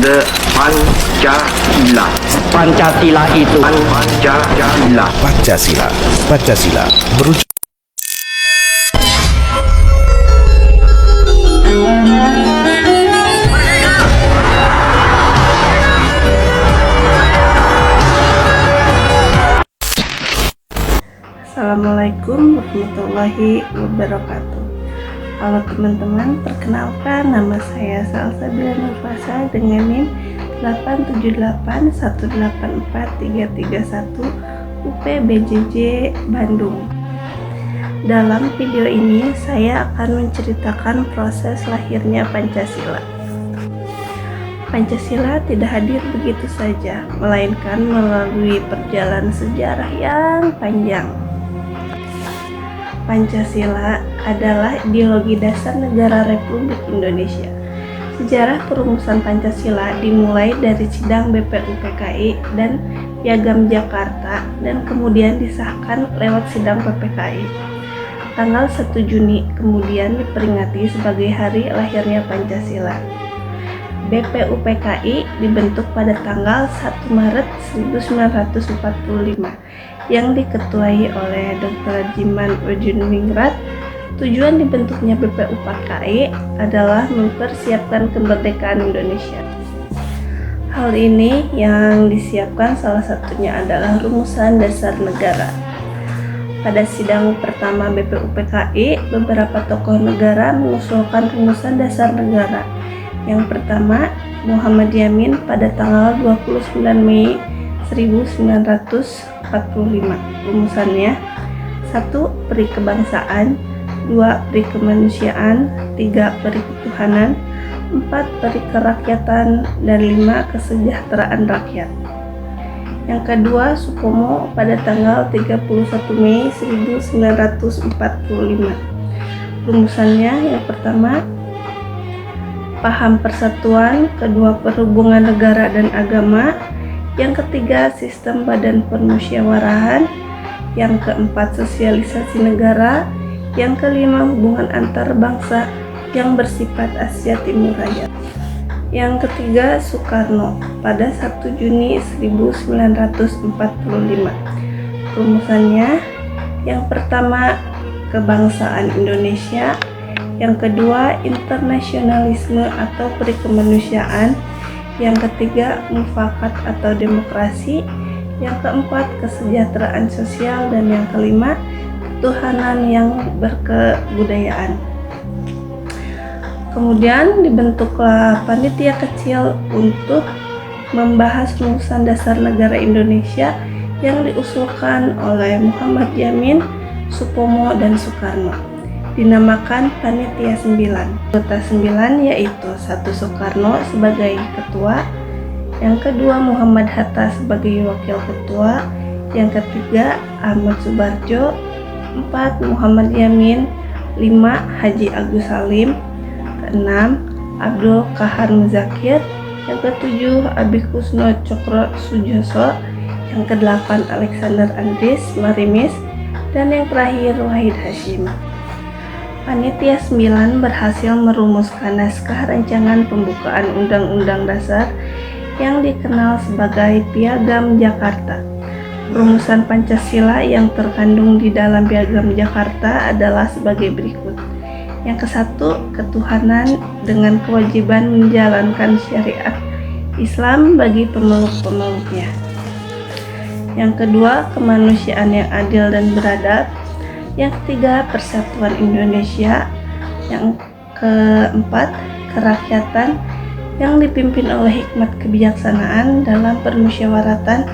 The Pancasila. Pancasila itu Pancasila. Pancasila. Pancasila merujuk. Assalamualaikum warahmatullahi wabarakatuh. Halo teman-teman, perkenalkan nama saya Salsabila Nurfasa dengan NIM 878184331 UPBJJ Bandung. Dalam video ini saya akan menceritakan proses lahirnya Pancasila. Pancasila tidak hadir begitu saja, melainkan melalui perjalanan sejarah yang panjang. Pancasila adalah ideologi dasar negara Republik Indonesia. Sejarah perumusan Pancasila dimulai dari sidang BPUPKI dan Piagam Jakarta dan kemudian disahkan lewat sidang PPKI. Tanggal 1 Juni kemudian diperingati sebagai hari lahirnya Pancasila. BPUPKI dibentuk pada tanggal 1 Maret 1945 yang diketuai oleh Dr. Jiman Ujuningrat. Tujuan dibentuknya BPUPKI adalah mempersiapkan kemerdekaan Indonesia. Hal ini yang disiapkan salah satunya adalah rumusan dasar negara. Pada sidang pertama BPUPKI, beberapa tokoh negara mengusulkan rumusan dasar negara. Yang pertama, Muhammad Yamin pada tanggal 29 Mei 1945. Rumusannya: 1. Peri kebangsaan, 2. Peri kemanusiaan, 3. Peri ketuhanan, 4. Peri kerakyatan, dan 5. Kesejahteraan rakyat. Yang kedua, Supomo pada tanggal 31 Mei 1945. Rumusannya: yang pertama, paham persatuan, kedua perhubungan negara dan agama, yang ketiga sistem badan permusyawarahan, yang keempat sosialisasi negara, yang kelima hubungan antar bangsa yang bersifat Asia Timur Raya. Yang ketiga Soekarno pada 1 Juni 1945. Rumusannya: yang pertama kebangsaan Indonesia, yang kedua internasionalisme atau perikemanusiaan, yang ketiga mufakat atau demokrasi, yang keempat kesejahteraan sosial, dan yang kelima ketuhanan yang berkebudayaan. Kemudian dibentuklah panitia kecil untuk membahas rumusan dasar negara Indonesia yang diusulkan oleh Muhammad Yamin, Supomo, dan Soekarno. Dinamakan Panitia 9. Anggota 9 yaitu 1. Soekarno sebagai ketua, yang kedua Muhammad Hatta sebagai wakil ketua, yang ketiga Ahmad Subarjo, 4. Muhammad Yamin, 5. Haji Agus Salim, ke-6 Abdul Kahar Muzakir, yang ke-7 Abi Kusno Cokro Sujoso, yang ke-8 Alexander Andris Marimis, dan yang terakhir Wahid Hashim. Panitia 9 berhasil merumuskan naskah rancangan pembukaan Undang-Undang Dasar yang dikenal sebagai Piagam Jakarta. Rumusan Pancasila yang terkandung di dalam Piagam Jakarta adalah sebagai berikut. Yang ke-1, ketuhanan dengan kewajiban menjalankan syariat Islam bagi pemeluk-pemeluknya. Yang kedua, kemanusiaan yang adil dan beradab. Yang ketiga, persatuan Indonesia. Yang keempat, kerakyatan yang dipimpin oleh hikmat kebijaksanaan dalam permusyawaratan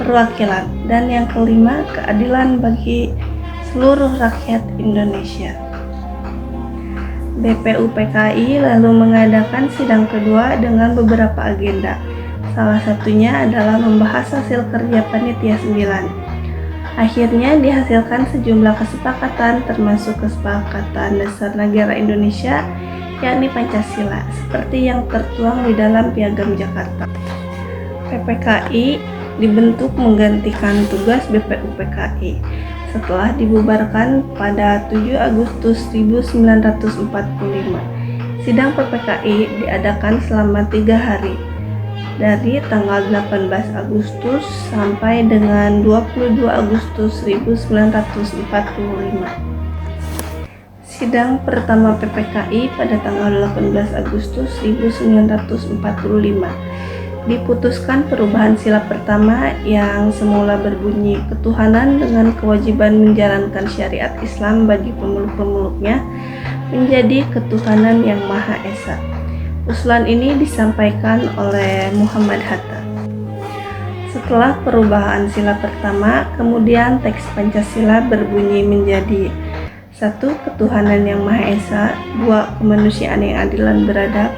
perwakilan. Dan yang kelima, keadilan bagi seluruh rakyat Indonesia. BPUPKI lalu mengadakan sidang kedua dengan beberapa agenda. Salah satunya adalah membahas hasil kerja Panitia 9. Akhirnya dihasilkan sejumlah kesepakatan termasuk kesepakatan dasar negara Indonesia yakni Pancasila seperti yang tertuang di dalam Piagam Jakarta. PPKI dibentuk menggantikan tugas BPUPKI setelah dibubarkan pada 7 Agustus 1945. Sidang PPKI diadakan selama 3 hari. dari tanggal 18 Agustus sampai dengan 22 Agustus 1945. Sidang pertama PPKI pada tanggal 18 Agustus 1945 diputuskan perubahan sila pertama yang semula berbunyi ketuhanan dengan kewajiban menjalankan syariat Islam bagi pemeluk-pemeluknya menjadi ketuhanan yang Maha Esa. Usulan ini disampaikan oleh Muhammad Hatta. Setelah perubahan sila pertama, kemudian teks Pancasila berbunyi menjadi 1. Ketuhanan yang Maha Esa, 2. Kemanusiaan yang adil dan beradab,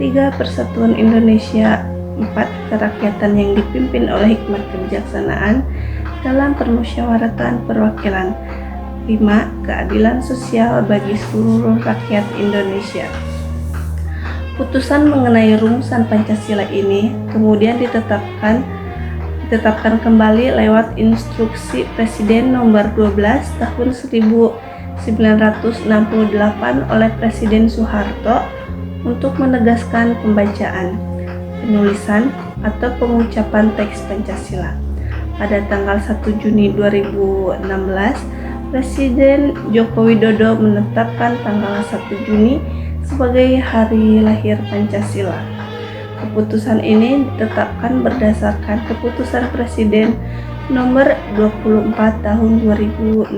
3. Persatuan Indonesia, 4. Kerakyatan yang dipimpin oleh hikmat kebijaksanaan dalam permusyawaratan perwakilan, 5. Keadilan sosial bagi seluruh rakyat Indonesia. Putusan mengenai rumusan Pancasila ini kemudian ditetapkan kembali lewat Instruksi Presiden Nomor 12 Tahun 1968 oleh Presiden Soeharto untuk menegaskan pembacaan, penulisan, atau pengucapan teks Pancasila. Pada tanggal 1 Juni 2016, Presiden Joko Widodo menetapkan tanggal 1 Juni sebagai hari lahir Pancasila. Keputusan ini ditetapkan berdasarkan Keputusan Presiden Nomor 24 Tahun 2016.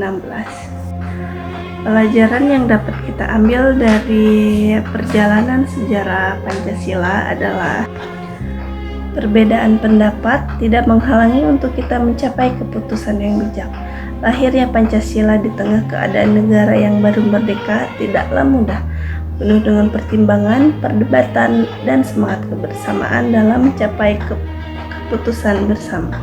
Pelajaran yang dapat kita ambil dari perjalanan sejarah Pancasila adalah perbedaan pendapat tidak menghalangi untuk kita mencapai keputusan yang bijak. Lahirnya Pancasila di tengah keadaan negara yang baru merdeka tidaklah mudah, penuh dengan pertimbangan, perdebatan, dan semangat kebersamaan dalam mencapai keputusan bersama.